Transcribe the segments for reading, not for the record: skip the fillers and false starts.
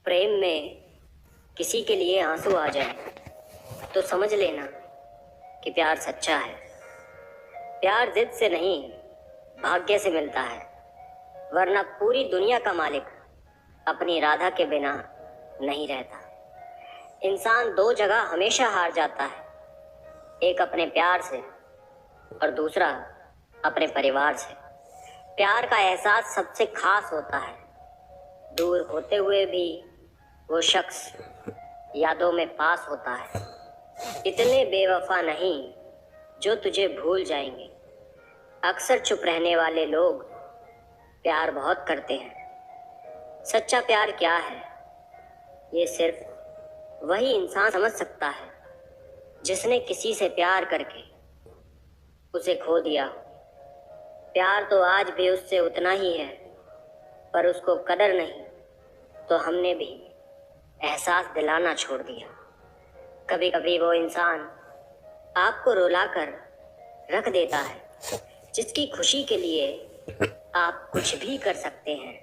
प्रेम में किसी के लिए आंसू आ जाए तो समझ लेना कि प्यार सच्चा है। प्यार जिद से नहीं, भाग्य से मिलता है, वरना पूरी दुनिया का मालिक अपनी राधा के बिना नहीं रहता। इंसान दो जगह हमेशा हार जाता है, एक अपने प्यार से और दूसरा अपने परिवार से। प्यार का एहसास सबसे खास होता है। दूर होते हुए भी वो शख्स यादों में पास होता है। इतने बेवफा नहीं जो तुझे भूल जाएंगे। अक्सर चुप रहने वाले लोग प्यार बहुत करते हैं। सच्चा प्यार क्या है, ये सिर्फ वही इंसान समझ सकता है जिसने किसी से प्यार करके उसे खो दिया। प्यार तो आज भी उससे उतना ही है, पर उसको कदर नहीं तो हमने भी एहसास दिलाना छोड़ दिया। कभी कभी वो इंसान आपको रुलाकर रख देता है जिसकी खुशी के लिए आप कुछ भी कर सकते हैं।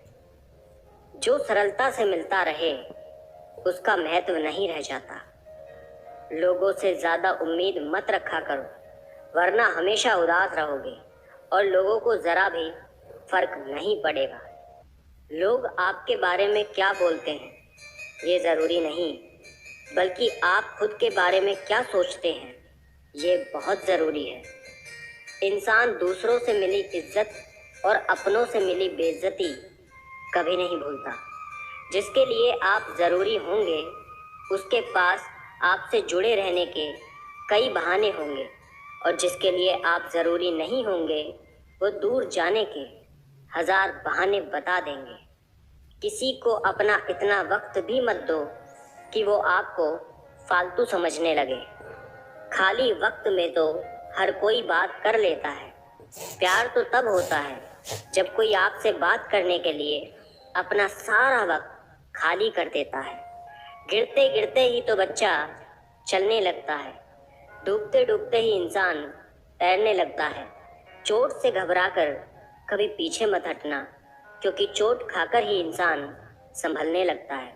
जो सरलता से मिलता रहे उसका महत्व नहीं रह जाता। लोगों से ज्यादा उम्मीद मत रखा करो, वरना हमेशा उदास रहोगे और लोगों को जरा भी फर्क नहीं पड़ेगा। लोग आपके बारे में क्या बोलते हैं ये जरूरी नहीं, बल्कि आप खुद के बारे में क्या सोचते हैं ये बहुत जरूरी है। इंसान दूसरों से मिली इज्जत और अपनों से मिली बेइज्जती कभी नहीं भूलता। जिसके लिए आप जरूरी होंगे उसके पास आपसे जुड़े रहने के कई बहाने होंगे, और जिसके लिए आप जरूरी नहीं होंगे वो दूर जाने के हजार बहाने बता देंगे। किसी को अपना इतना वक्त भी मत दो कि वो आपको फालतू समझने लगे। खाली वक्त में तो हर कोई बात कर लेता है। प्यार तो तब होता है जब कोई आपसे बात करने के लिए अपना सारा वक्त खाली कर देता है। गिरते गिरते ही तो बच्चा चलने लगता है, डूबते डूबते ही इंसान तैरने लगता है। चोट से घबराकर कभी पीछे मत हटना, क्योंकि चोट खाकर ही इंसान संभलने लगता है।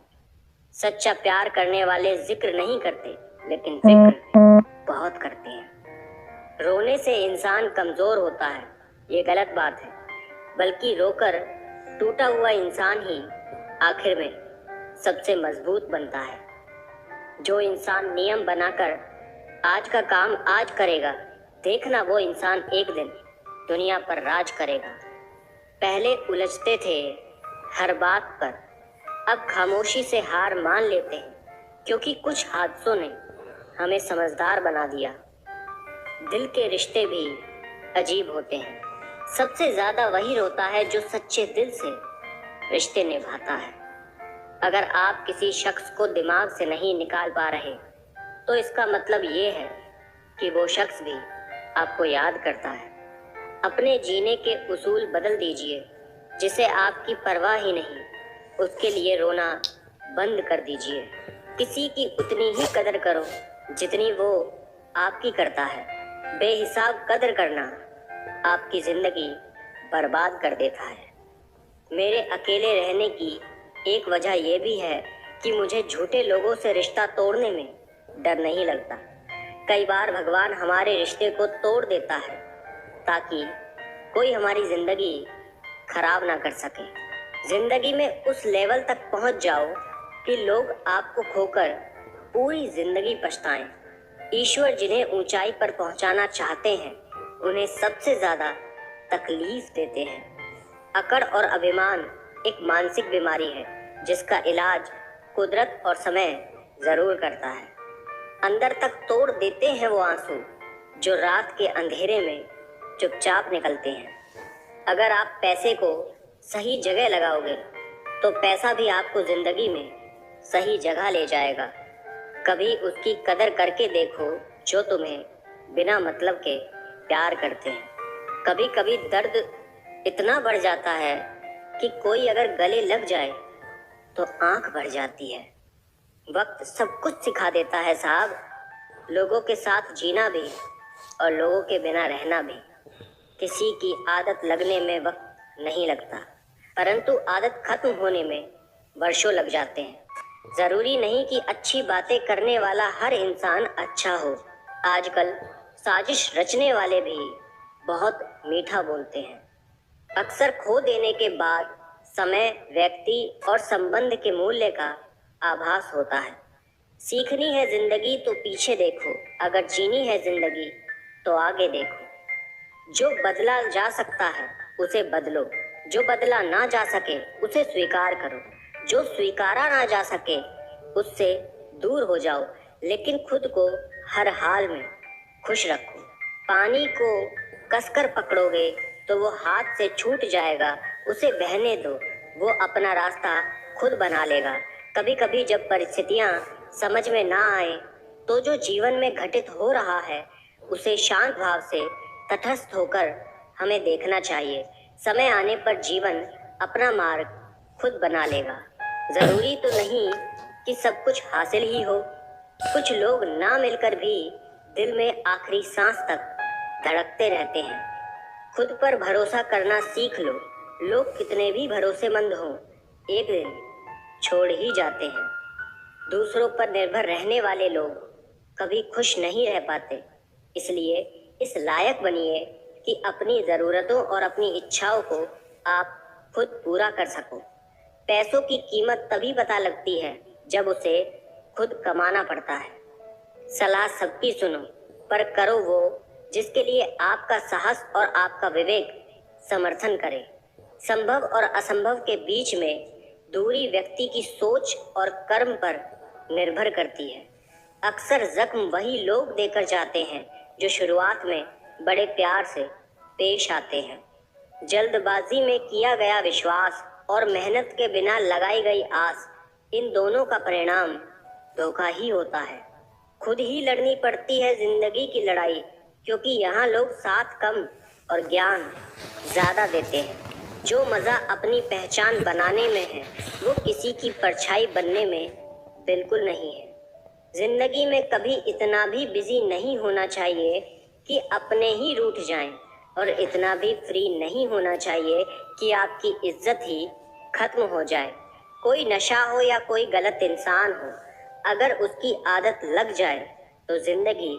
सच्चा प्यार करने वाले जिक्र नहीं करते, लेकिन फिक्र बहुत करते हैं। रोने से इंसान कमजोर होता है ये गलत बात है, बल्कि रोकर टूटा हुआ इंसान ही आखिर में सबसे मजबूत बनता है। जो इंसान नियम बनाकर आज का काम आज करेगा, देखना वो इंसान एक दिन दुनिया पर राज करेगा। पहले उलझते थे हर बात पर, अब खामोशी से हार मान लेते हैं, क्योंकि कुछ हादसों ने हमें समझदार बना दिया। दिल के रिश्ते भी अजीब होते हैं। सबसे ज्यादा वही रोता है जो सच्चे दिल से रिश्ते निभाता है। अगर आप किसी शख्स को दिमाग से नहीं निकाल पा रहे तो इसका मतलब ये है कि वो शख्स भी आपको याद करता है। अपने जीने के उसूल बदल दीजिए। जिसे आपकी परवाह ही नहीं उसके लिए रोना बंद कर दीजिए। किसी की उतनी ही कदर करो जितनी वो आपकी करता है। बेहिसाब कदर करना आपकी जिंदगी बर्बाद कर देता है। मेरे अकेले रहने की एक वजह यह भी है कि मुझे झूठे लोगों से रिश्ता तोड़ने में डर नहीं लगता। कई बार भगवान हमारे रिश्ते को तोड़ देता है ताकि कोई हमारी जिंदगी खराब ना कर सके। जिंदगी में उस लेवल तक पहुंच जाओ कि लोग आपको खोकर पूरी जिंदगी पछताएं। ईश्वर जिन्हें ऊंचाई पर पहुंचाना चाहते हैं उन्हें सबसे ज्यादा तकलीफ देते हैं। अकड़ और अभिमान एक मानसिक बीमारी है जिसका इलाज कुदरत और समय जरूर करता है। अंदर तक तोड़ देते हैं वो आंसू जो रात के अंधेरे में चुपचाप निकलते हैं। अगर आप पैसे को सही जगह लगाओगे तो पैसा भी आपको जिंदगी में सही जगह ले जाएगा। कभी उसकी कदर करके देखो जो तुम्हें बिना मतलब के प्यार करते हैं। कभी कभी दर्द इतना बढ़ जाता है कि कोई अगर गले लग जाए तो आंख भर जाती है। वक्त सब कुछ सिखा देता है साहब। लोगों के साथ जीना भी और लोगों के बिना रहना भी। किसी की आदत लगने में वक्त नहीं लगता, परंतु आदत खत्म होने में वर्षों लग जाते हैं। जरूरी नहीं कि अच्छी बातें करने वाला हर इंसान अच्छा हो। आजकल साजिश रचने वाले भी बहुत मीठा बोलते हैं। अक्सर खो देने के बाद समय, व्यक्ति और संबंध के मूल्य का आभास होता है। सीखनी है जिंदगी तो पीछे देखो, अगर जीनी है जिंदगी तो आगे देखो। जो बदला जा सकता है उसे बदलो, जो बदला ना जा सके उसे स्वीकार करो, जो स्वीकारा ना जा सके उससे दूर हो जाओ, लेकिन खुद को हर हाल में खुश रखो। पानी को कसकर पकड़ोगे तो वो हाथ से छूट जाएगा, उसे बहने दो, वो अपना रास्ता खुद बना लेगा। कभी कभी जब परिस्थितियां समझ में ना आए तो जो जीवन में घटित हो रहा है उसे शांत भाव से तटस्थ होकर हमें देखना चाहिए। समय आने पर जीवन अपना मार्ग खुद बना लेगा। जरूरी तो नहीं कि सब कुछ हासिल ही हो। कुछ लोग ना मिलकर भी दिल में आखिरी सांस तक धड़कते रहते हैं। खुद पर भरोसा करना सीख लो। लोग कितने भी भरोसेमंद हों, एक दिन छोड़ ही जाते हैं। दूसरों पर निर्भर रहने वाले लोग कभी खुश नहीं रह पाते। इसलिए इस लायक बनिए कि अपनी ज़रूरतों और अपनी इच्छाओं को आप खुद पूरा कर सको। पैसों की कीमत तभी पता लगती है जब उसे खुद कमाना पड़ता है। सलाह सबकी सुनो, पर करो वो जिसके लिए आपका साहस और आपका विवेक समर्थन करे। संभव और असंभव के बीच में दूरी व्यक्ति की सोच और कर्म पर निर्भर करती है। अक्सर जख्म वही लोग देकर जाते हैं जो शुरुआत में बड़े प्यार से पेश आते हैं। जल्दबाजी में किया गया विश्वास और मेहनत के बिना लगाई गई आस, इन दोनों का परिणाम धोखा ही होता है। खुद ही लड़नी पड़ती है जिंदगी की लड़ाई, क्योंकि यहाँ लोग साथ कम और ज्ञान ज्यादा देते हैं। जो मजा अपनी पहचान बनाने में है वो किसी की परछाई बनने में बिल्कुल नहीं है। जिंदगी में कभी इतना भी बिजी नहीं होना चाहिए कि अपने ही रूठ जाएं, और इतना भी फ्री नहीं होना चाहिए कि आपकी इज्जत ही खत्म हो जाए। कोई नशा हो या कोई गलत इंसान हो, अगर उसकी आदत लग जाए तो जिंदगी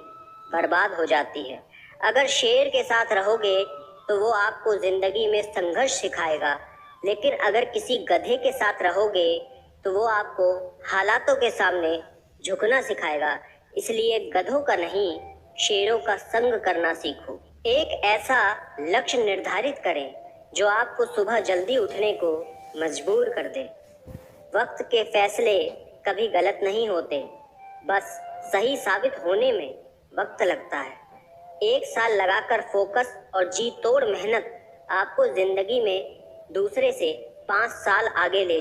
बर्बाद हो जाती है। अगर शेर के साथ रहोगे तो वो आपको जिंदगी में संघर्ष सिखाएगा, लेकिन अगर किसी गधे के साथ रहोगे तो वो आपको हालातों के सामने झुकना सिखाएगा। इसलिए गधों का नहीं, शेरों का संग करना सीखो। एक ऐसा लक्ष्य निर्धारित करें जो आपको सुबह जल्दी उठने को मजबूर कर दे। वक्त के फैसले कभी गलत नहीं होते, बस सही साबित होने में वक्त लगता है। एक साल लगाकर फोकस और जी तोड़ मेहनत आपको जिंदगी में दूसरे से 5 साल आगे ले